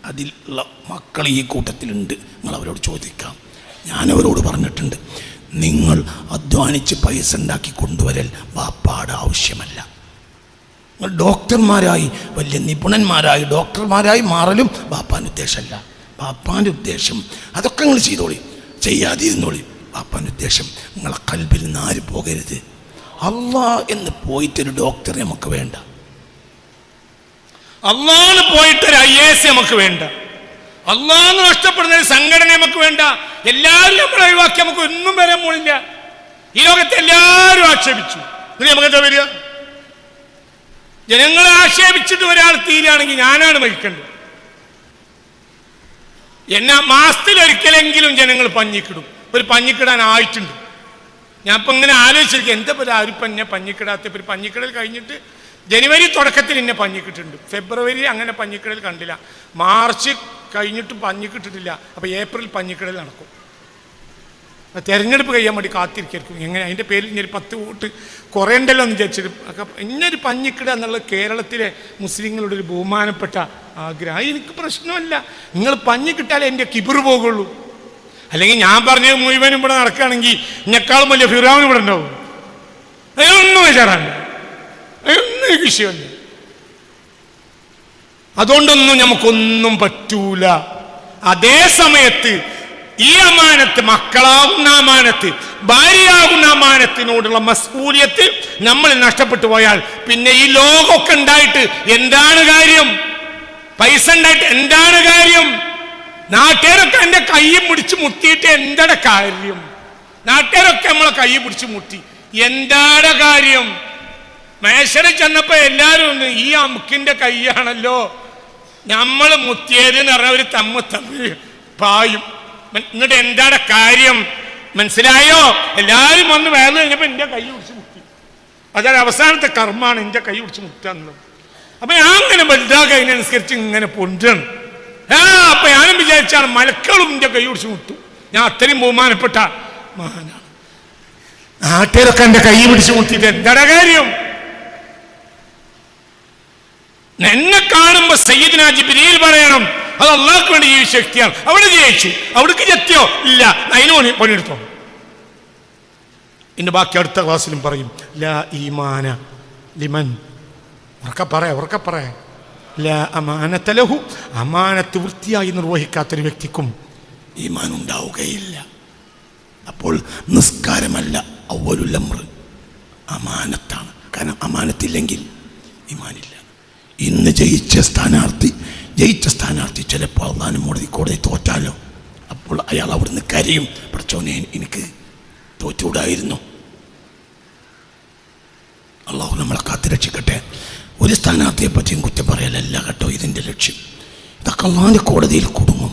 അതിലുള്ള മക്കൾ ഈ കൂട്ടത്തിലുണ്ട്. നിങ്ങൾ അവരോട് ചോദിക്കാം. ഞാനവരോട് പറഞ്ഞിട്ടുണ്ട്, നിങ്ങൾ അധ്വാനിച്ച് പൈസ ഉണ്ടാക്കി കൊണ്ടുവരൽ ബാപ്പാടെ ആവശ്യമല്ല. നിങ്ങൾ ഡോക്ടർമാരായി, വലിയ നിപുണന്മാരായി ഡോക്ടർമാരായി മാറലും ബാപ്പാൻ്റെ ഉദ്ദേശമല്ല. ബാപ്പാൻ്റെ ഉദ്ദേശം അതൊക്കെ നിങ്ങൾ ചെയ്തോളി, ചെയ്യാതിരുന്നോളി. ബാപ്പാൻ്റെ ഉദ്ദേശം നിങ്ങളെ കൽബിൽ നിന്ന് ആരും പോകരുത്. അള്ളാഹ് എന്ന് പോയിട്ടൊരു ഡോക്ടറെ നമുക്ക് വേണ്ട. അള്ളാഹ് പോയിട്ടൊരു IAS നമുക്ക് വേണ്ട. അള്ളാഹ് നഷ്ടപ്പെടുന്ന ഒരു സംഘടന നമുക്ക് വേണ്ട. എല്ലാവരും നമ്മൾ ഒഴിവാക്കി നമുക്ക് ഒന്നും വരാൻ പോണില്ല. ഈ ലോകത്തെ എല്ലാവരും ആക്ഷേപിച്ചു. ഇതിന് നമുക്ക് എന്താ വരിക? ജനങ്ങളെ ആക്ഷേപിച്ചിട്ട് ഒരാൾ തീരുകയാണെങ്കിൽ ഞാനാണ് മരിക്കേണ്ടത്. എന്നാ മാസത്തിലൊരിക്കലെങ്കിലും ജനങ്ങൾ പഞ്ഞിക്കിടും. ഒരു പഞ്ഞിക്കിടാനായിട്ടുണ്ട്. ഞാൻ ഇപ്പം ഇങ്ങനെ ആലോചിച്ചിരിക്കും, എന്താ പോലെ ആരും ഇപ്പം എന്നെ പഞ്ഞിക്കിടാത്ത. ഒരു പഞ്ഞിക്കിടൽ കഴിഞ്ഞിട്ട് ജനുവരി തുടക്കത്തിൽ എന്നെ പഞ്ഞിക്കിട്ടുണ്ട്. ഫെബ്രുവരി അങ്ങനെ പഞ്ഞിക്കിടൽ കണ്ടില്ല. മാർച്ച് കഴിഞ്ഞിട്ടും പഞ്ഞിക്കിട്ടിട്ടില്ല. അപ്പോൾ ഏപ്രിൽ പഞ്ഞിക്കിടൽ നടക്കും. തെരഞ്ഞെടുപ്പ് കഴിയാൻ വേണ്ടി കാത്തിരിക്കും. എങ്ങനെ അതിൻ്റെ പേരിൽ ഇനി 10 വോട്ട് കുറയണ്ടല്ലോ എന്ന് വിചാരിച്ചിട്ട് ഒക്കെ ഇന്നൊരു പഞ്ഞിക്കിട എന്നുള്ളത് കേരളത്തിലെ മുസ്ലിങ്ങളുടെ ഒരു ബഹുമാനപ്പെട്ട ആഗ്രഹം. എനിക്ക് പ്രശ്നമല്ല. നിങ്ങൾ പഞ്ഞിക്കിട്ടാലേ എൻ്റെ കിബിർ പോകുള്ളൂ. അല്ലെങ്കിൽ ഞാൻ പറഞ്ഞത് മുഴുവനും ഇവിടെ നടക്കുകയാണെങ്കിൽ എന്നെക്കാളും വലിയ ഫിറഔൻ ഇവിടെ ഉണ്ടാവും. അതൊന്നും വിചാരല്ല, അതൊന്നും എനിക്ക് വിഷയമല്ല. അതുകൊണ്ടൊന്നും നമുക്കൊന്നും പറ്റൂല. അതേ സമയത്ത് ഈ അമാനത്ത്, മക്കളാകുന്ന അമാനത്ത്, ഭാര്യയാകുന്ന അമാനത്തിനോടുള്ള മസ്ഊലിയത്ത് നമ്മൾ നഷ്ടപ്പെട്ടു പോയാൽ പിന്നെ ഈ ലോകമൊക്കെ ഉണ്ടായിട്ട് എന്താണ് കാര്യം? പൈസ ഉണ്ടായിട്ട് എന്താണ് കാര്യം? നാട്ടുകാരൊക്കെ എൻ്റെ കൈ പിടിച്ച് മുട്ടിയിട്ട് എന്താണ് കാര്യം? നാട്ടുകാരൊക്കെ നമ്മളെ കൈ പിടിച്ച് മുട്ടി, എന്താണ് കാര്യം? മേശരെ ചെന്നപ്പോ എല്ലാവരും ഈ അമുക്കിന്റെ കൈയാണല്ലോ നമ്മൾ മുത്തിയത് എന്ന് പറഞ്ഞ ഒരു തമ്മിൽ പായും. എന്നിട്ട് എന്താണ് കാര്യം? മനസ്സിലായോ? എല്ലാവരും വന്ന് വേറെ കഴിഞ്ഞപ്പോ എൻ്റെ കൈ പിടിച്ച് മുട്ടി. അതൊരു അവസാനത്തെ കർമ്മമാണ് എൻ്റെ കൈ പിടിച്ച് മുട്ടാന്നുള്ളത്. അപ്പൊ ഞാൻ അങ്ങനെ വലുതാകതിനനുസരിച്ച് ഇങ്ങനെ പൊന്താണ്. അപ്പൊ ഞാനും വിചാരിച്ചാണ് മലക്കളും എൻ്റെ കൈ പിടിച്ച് മുട്ടും. ഞാൻ അത്രയും ബഹുമാനപ്പെട്ട മഹാനാണ്. നാട്ടുകാരൊക്കെ എൻ്റെ കൈ പിടിച്ച് മുട്ടിയിട്ട് എന്താണ് കാര്യം? എന്നെ കാണുമ്പോ സയ്യിദ്നാ ജിബ്രീൽ പറയണം, അത് അള്ളാഹ്ക്ക് വേണ്ടി ജീവിച്ച വ്യക്തിയാണ്. അവിടെ ജയിച്ചു, അവിടേക്ക് ചെത്തിയോ? ഇല്ല, അതിന് പണിയെടുത്തോ. ഇന്ന് ബാക്കി അടുത്ത ക്ലാസ്സിലും പറയും. ലാ ഈമാന ലിമൻ, ഉറക്കെ പറയാ ലാ അമാനത ലഹു, അമാനത്ത് വൃത്തിയായി നിർവഹിക്കാത്തൊരു വ്യക്തിക്കും ഈമാൻ ഉണ്ടാവുകയില്ല. അപ്പോൾ നിസ്കാരമല്ല അവ്വലുൽ അംർ, അമാനത്താണ്. കാരണം അമാനത്തില്ലെങ്കിൽ ഈമാനില്ല. ഇന്ന് ജയിച്ച സ്ഥാനാർത്ഥി ചിലപ്പോൾ അള്ളാഹു കോടതി തോറ്റാലോ, അപ്പോൾ അയാൾ അവിടുന്ന് കരയും, പഠിച്ചോനെ എനിക്ക് തോറ്റുകൂടായിരുന്നു. അള്ളാഹു നമ്മളെ കാത്തുരക്ഷിക്കട്ടെ. ഒരു സ്ഥാനാർത്ഥിയെ പറ്റിയും കുറ്റം പറയലല്ല കേട്ടോ ഇതിൻ്റെ ലക്ഷ്യം. ഇതൊക്കെ അള്ളാഹിൻ്റെ കോടതിയിൽ കുടുങ്ങും.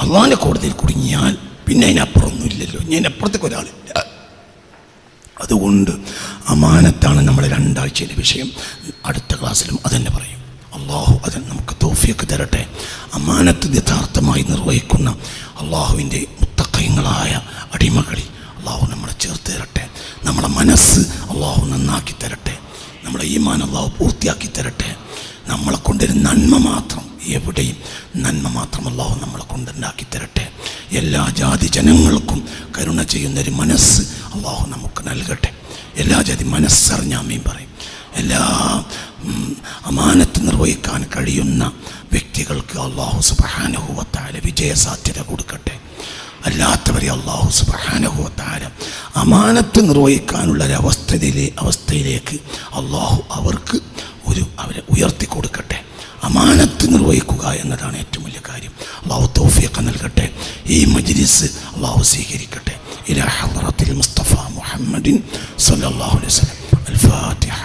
അള്ളാഹിൻ്റെ കോടതിയിൽ കുടുങ്ങിയാൽ പിന്നെ അതിനപ്പുറമൊന്നും ഇല്ലല്ലോ, ഞാൻ അപ്പുറത്തേക്ക് ഒരാളില്ല. അതുകൊണ്ട് അമാനത്താണ് നമ്മുടെ 2 ആഴ്ചയിലെ വിഷയം. അടുത്ത ക്ലാസ്സിലും അതന്നെ പറയും. അള്ളാഹു അത് നമുക്ക് തൗഫീഖ് തരട്ടെ. അമാനത്ത് യഥാർത്ഥമായി നിർവഹിക്കുന്ന അള്ളാഹുവിൻ്റെ മുത്തഖീങ്ങളായ അടിമകളിൽ അള്ളാഹു നമ്മളെ ചേർത്ത് തരട്ടെ. നമ്മളെ മനസ്സ് അള്ളാഹു നന്നാക്കി തരട്ടെ. നമ്മളെ ഈമാൻ അള്ളാഹു പൂർത്തിയാക്കി തരട്ടെ. നമ്മളെ കൊണ്ടൊരു നന്മ മാത്രം, എവിടെയും നന്മ മാത്രം അള്ളാഹു നമ്മളെ കൊണ്ടുണ്ടാക്കി തരട്ടെ. എല്ലാ ജാതി ജനങ്ങൾക്കും കരുണ ചെയ്യുന്നൊരു മനസ്സ് അള്ളാഹു നമുക്ക് നൽകട്ടെ. എല്ലാ ജാതി മനസ്സറിഞ്ഞാമയും പറയും. എല്ലാ അമാനത്ത് നിർവഹിക്കാൻ കഴിയുന്ന വ്യക്തികൾക്ക് അള്ളാഹു സുബ്ഹാനഹു വ തആല വിജയസാധ്യത കൊടുക്കട്ടെ. അല്ലാത്തവരെ അള്ളാഹു സുബ്ഹാനഹു വ തആല അമാനത്ത് നിർവഹിക്കാനുള്ള അവസ്ഥയിലേക്ക് അള്ളാഹു അവരെ ഉയർത്തി കൊടുക്കട്ടെ. അമാനത്ത് നിർവഹിക്കുക എന്നതാണ് ഏറ്റവും വലിയ കാര്യം. അള്ളാഹു തൗഫീഖ് നൽകട്ടെ. ഈ മജ്ലിസ് അള്ളാഹു സ്വീകരിക്കട്ടെ. ഇലാ ഹളറത്തിൽ മുസ്തഫ മുഹമ്മദിൻ സല്ലല്ലാഹു അലൈഹി വസല്ലം. അൽ ഫാത്തിഹ.